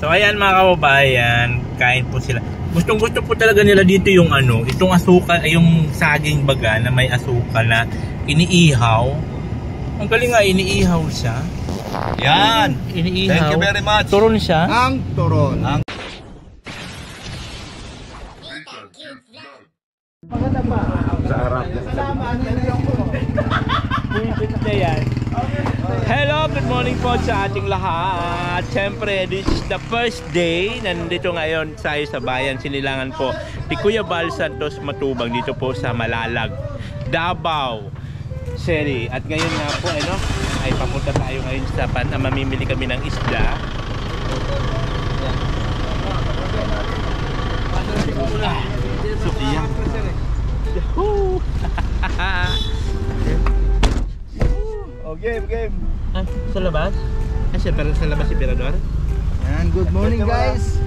So ayan mga kababayan, kain po sila. Gustong gusto po talaga nila dito yung ano, itong asukal, yung saging baga na may asukal na iniihaw. Ang galing nga, iniihaw siya. Yan. Iniihaw. Thank you very much. Turon siya. Ang turon. Maganda ba? Sa harap. Bullshit na yan. Hello, good morning po sa ating lahat. Siyempre, this is the first day. Nandito ngayon tayo sa bayan Sinilangan po ni Kuya Bal Santos Matubang dito po sa Malalag, Davao City. At ngayon nga po ay papunta tayo ngayon sa mamimili kami ng isda. Sukiya. Oh, game. Ah, sa labas? Sa labas si Pirador? And good morning guys.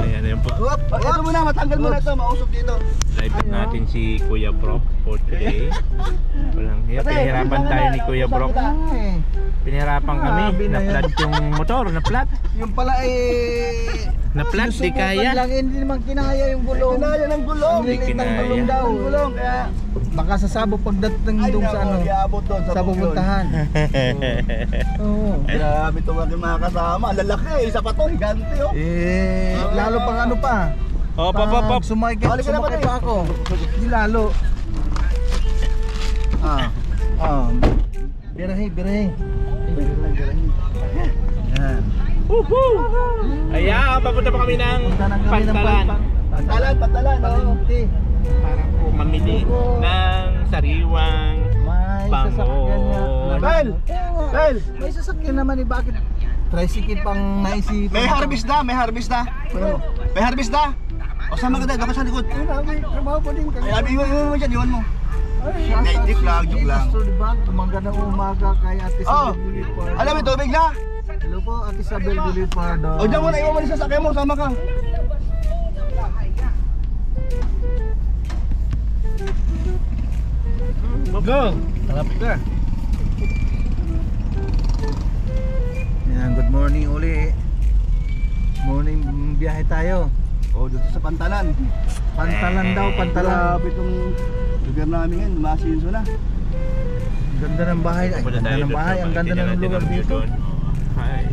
Ayan, ayan po. Ito muna, matanggal muna ito, mausok dito. Live natin si Kuya Brock for today. Walang hiya, pinahirapan tayo ni Kuya Brock. Pinahirapan kami, na-flat yung motor, na-flat. Yung pala Na-flat, di kaya. Hindi naman kinaya yung gulong. Kinaya ng gulong. Hindi kinaya. Gulong, kaya baka sasabog pagdating doon sa sa pupuntahan. Oo. Grabe itong aking mga kasama. Lalaki, isa pa to, higante oh. Lalo pang ano pa. Pop. Sumakay pa ako. Hindi lalo. Birahe. Yan. Woohoo! Ayan, papunta pa kami ng Pantalan. Pantalan, oh. Para po mamili ng sariwang bangon. Bel! May sasakyan naman bakit? Tricycle pang naisip. May harvest na. O sama ka dahil, baka sa likod. Trabaho ko din. Iwan mo dyan, iwan mo. Joke lang. Tumangga ng umaga kay Ate Isabel Gulipardo. Alam mo, tubig na? Hello po, Ate Isabel Gulipardo. O dyan mo na, iwan mo sa sasakyan mo, sama ka. Go! Tarap ka. Yan, good morning uli. Morning biyahe tayo. Dito sa Pantalan. Pantalan. Grabe itong lugar namin ngayon, masinso na. Ganda ng bahay. Ang ganda ng lugar dito.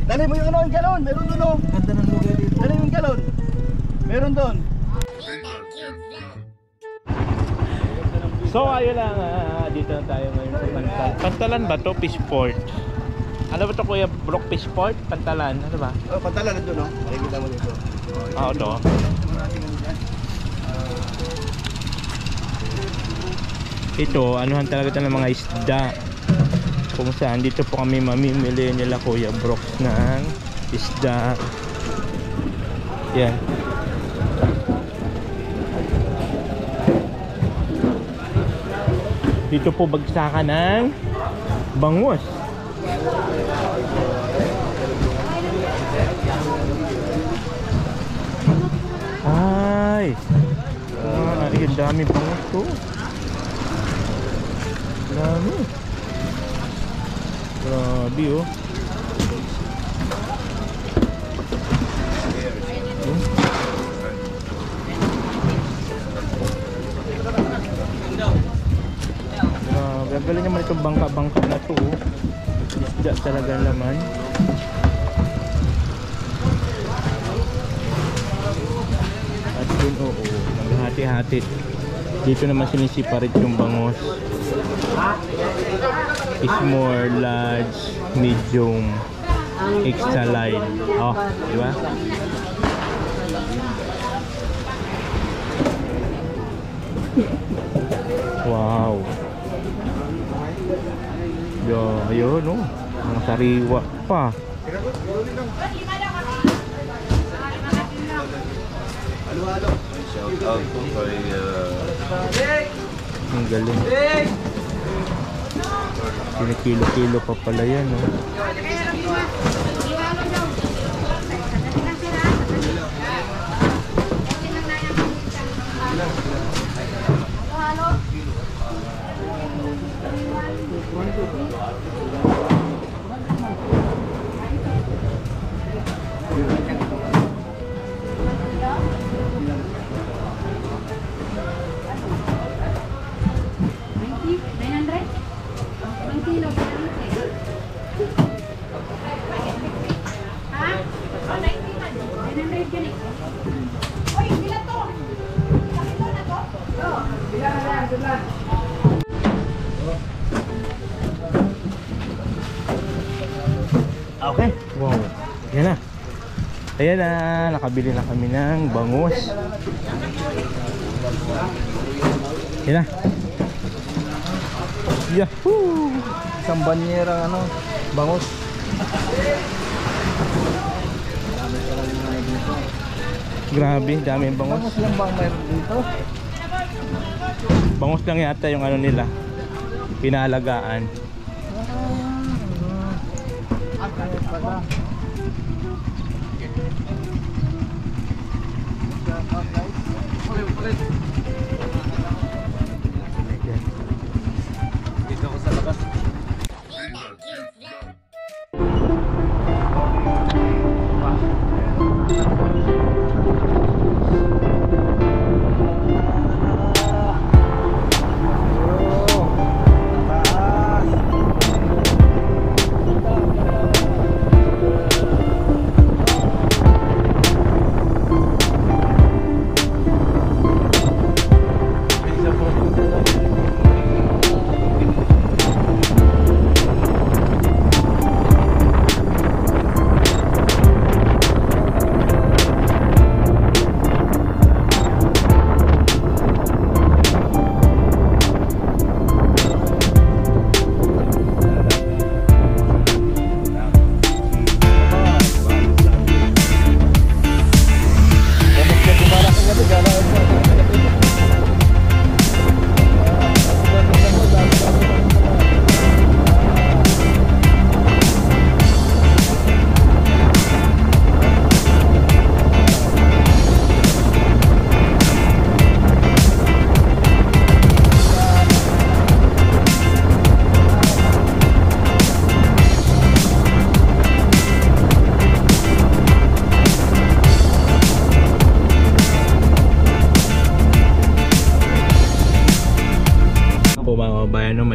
Dali mo yung galon, meron doon oh. Ganda ng lugar dito. Dali mo yung galon. Meron doon. So ayun lang, dito na tayo ngayon sa Pantalan. Pantalan ba to? Fishport. Ano ba to Kuya Brock? Fishport? Pantalan? Ano ba? Pantalan nandun oh. Makikita mo dito. Oo to. Ito, anuhan talaga ito ng mga isda. Kung saan dito po kami mamimili nila Kuya Brock ng isda. Yan. Dito po bagsakan ng bangus. Ay, ang dami bangus to. Dami. Grabe oh. Gagaling naman itong bangka-bangka na to oh. Isda talaga laman. At dun naghahati-hati. Dito naman sinisiparit yung bangus. Small, large, medium, extra line. Oh, di ba? Wow. Ayun oh. Mga sariwa pa. Shout out po kay ang galing. Kilo-kilo pa pala yan oh. Okay. Wow. Yan na. Ayan na, nakabili na kami ng bangus. Yan na. Yahoo! Isang banyerang ano, bangus. Grabe, dami yung bangus. Bangus lang bang mayroon dito? Bangus lang yata yung ano nila. Pinalagaan. Dito ko sa labas.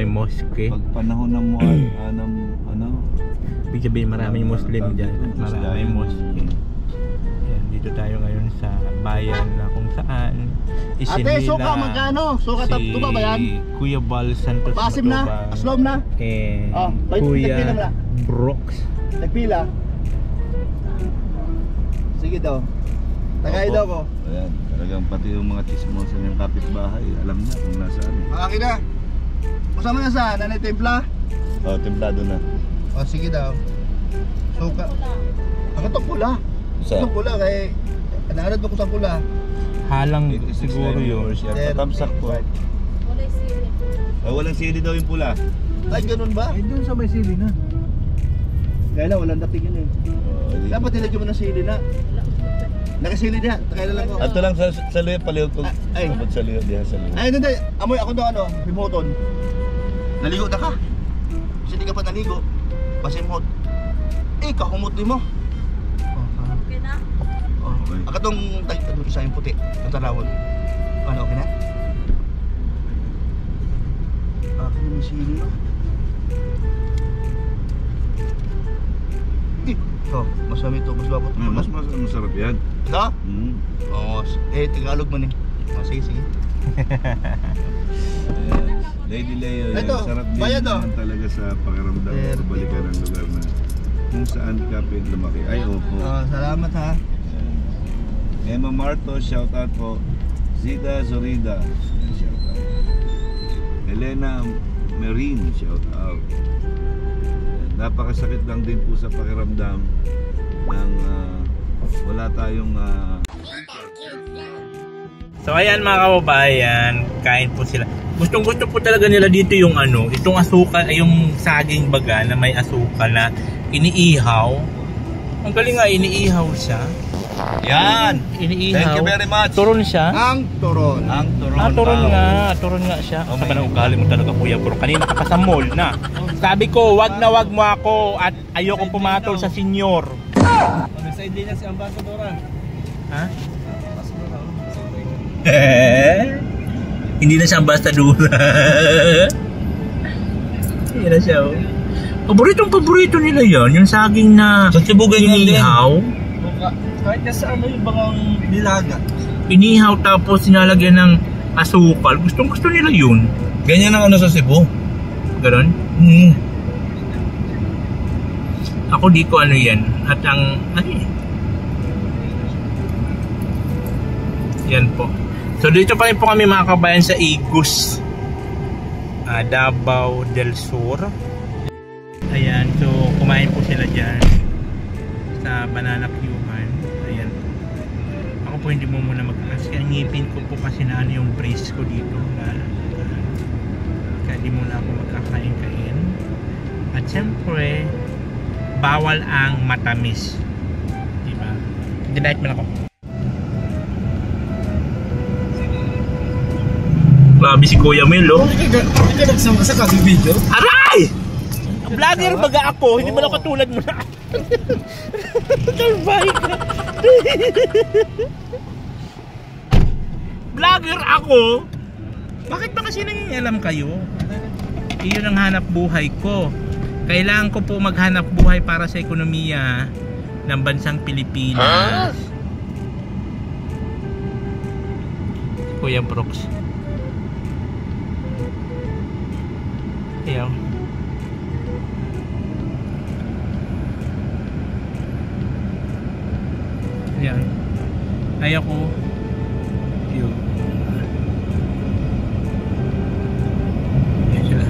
May mosque. Pag panahon ng ano, Ibig sabihin maraming Muslim dyan at maraming mosque. Yan, dito tayo ngayon sa bayan na kung saan isinila Ate, suka magkano? Suka si tuba ba yan? Kuya Bal Santos Basim na, Matubang aslom na. and Oh, Kuya nagpila mo na. Brooks. Nagpila. Sige daw. Tagay daw ko. Ayan, talagang pati yung mga chismosa ng kapitbahay, alam niya kung nasaan. Akin na. Kasama na sa nanay templa. Oh, templado na. O sige daw. Suka. Ako itong pula. Isa. Itong pula kay naanad mo ko sa pula. Halang 86 siguro yun. yan. Tatamsak po. Walang sili daw yung pula. Ay, ganun ba? Ay, doon sa may sili na. Kaya lang, walang dating yun eh. Dapat nilagyan mo ng sili na. Nakasili na, kaya lang ko. Ato lang sa luyo, palihog ko. Ay. Abot sa luyo, diha sa luyo. Ay, hindi. Amoy ako daw ano, pimuton. Naligo na ka. Kasi hindi ka pa naligo. Pasimot. Eh, kahumot din mo. Okay na? Oh. Okay. Akatong doon isa yung puti. Ang tarawon. Ano, okay na? Akin yung sili no? Oh, masami ito, mas babot. Mas masarap yan. Ha? Mm. Oo, Tagalog man eh. Oh, sige, sige. Lady Leo, yan. Ito, Sarap din bayad, oh. naman talaga sa pakiramdam sa balikan ng lugar na kung saan ka lumaki. Ay, opo. Salamat ha. Emma Marto, shout out po. Zida Zorida, shout out. Elena Marine, shout out. Napakasakit lang din po sa pakiramdam ng wala tayong So ayan mga kababayan, kain po sila. Gustong gusto po talaga nila dito yung ano, itong asukal, yung saging baga na may asukal na iniihaw. Ang galing nga, iniihaw siya. yan! Iniihaw. Thank you very much. Turon siya. Ang turon. Ang turon. Turon nga siya. Sa ba na ugali mo talaga kuya bro? Kanina ka pa sa mall na. Sabi ko, wag na wag mo ako at ayoko pumatol sa senyor. hindi na si Ambassadora. Ha? Hindi na siya ambassadora. Hindi na siya. Oh. Paborito nila yan. Yung saging na inihaw. Kahit na sa ano yung bangang nilaga. Inihaw tapos sinalagyan ng asukal. Gustong-gusto nila yun. Ganyan ang ano sa Cebu. Ganon? Ako di ko ano yan. At ang... Yan po. So dito pa rin po kami mga kabayan sa Igus, Davao del Sur. Ayan, so kumain po sila dyan sa Banana Cuman. Ayan. Ako po hindi mo muna mag-ask. Ang ngipin ko po kasi na ano yung brace ko dito. Kaya di muna ako magkakain-kain. At syempre, bawal ang matamis. Diba? Dinahit mo na ako. Grabe si Kuya Mel, oh. Hindi ka nagsama sa kasi video? Aray! Vlogger baga ako, hindi mo na katulad mo na. Kalbay ka. Vlogger ako? Bakit ba kasi nangingialam kayo? Iyon ang hanap buhay ko. Kailangan ko po maghanap buhay para sa ekonomiya ng bansang Pilipinas. Kuya Brooks. Ayaw. Ayan. Ayaw ko. Yun. Ayan sila.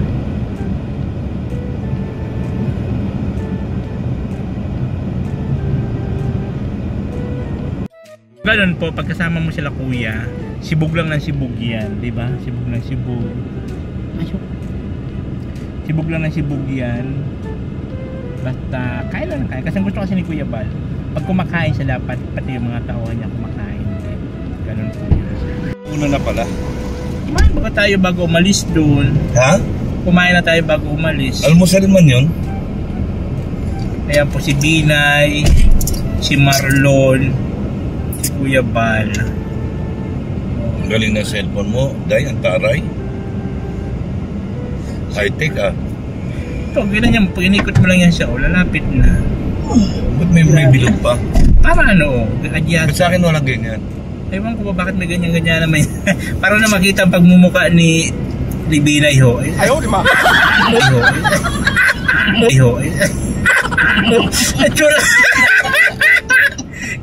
Ganun po, pagkasama mo sila kuya, sibog lang ng sibog yan, diba? Sibog ng sibog. Ayok. Sibog lang ng sibog yan. Basta kain lang kain. Kasi gusto kasi ni Kuya Bal, pag kumakain siya dapat pati yung mga tao niya kumakain. Ganun po yun. Una na pala. Kumain ba tayo bago umalis doon? Ha? Kumain na tayo bago umalis. Almusal man yun? Ayan po si Binay, si Marlon, si Kuya Bal. Ang galing na cellphone mo. Day, ang taray. High-tech ah. Ito, ganyan yan. Pag inikot mo lang yan siya, lalapit na. Ba't may bilog pa? Para ano, adjust. Ba't sa akin walang ganyan? Ewan ko ba bakit may ganyan-ganyan naman. Para na makita ang pagmumuka ni Binay ho. Ayaw, di ma. Iho.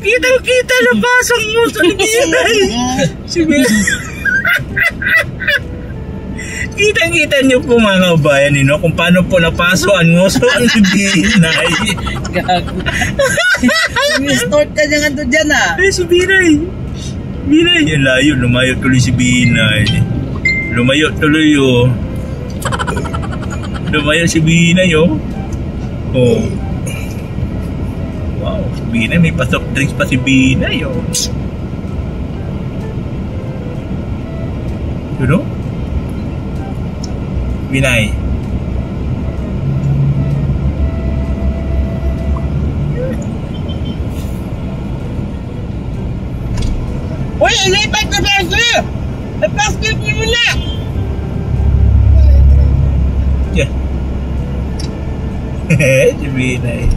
Kitang-kita na basang mo sa Binay. Si Binay. Kitang-kita niyo po mga kabayan nino kung paano po napaso ang nguso ang Binay. Start ka niya nga doon dyan ah. Eh, si Binay. Binay. Yan layo. Lumayo tuloy si Binay. Lumayo tuloy oh. Lumayo si Binay oh. Oh. Wow. Si Binay. May pasok drinks pa si Binay oh. You know? Binay. Uy, ilipat na plastic! May plastic mo muna! Yeah. Si Binay.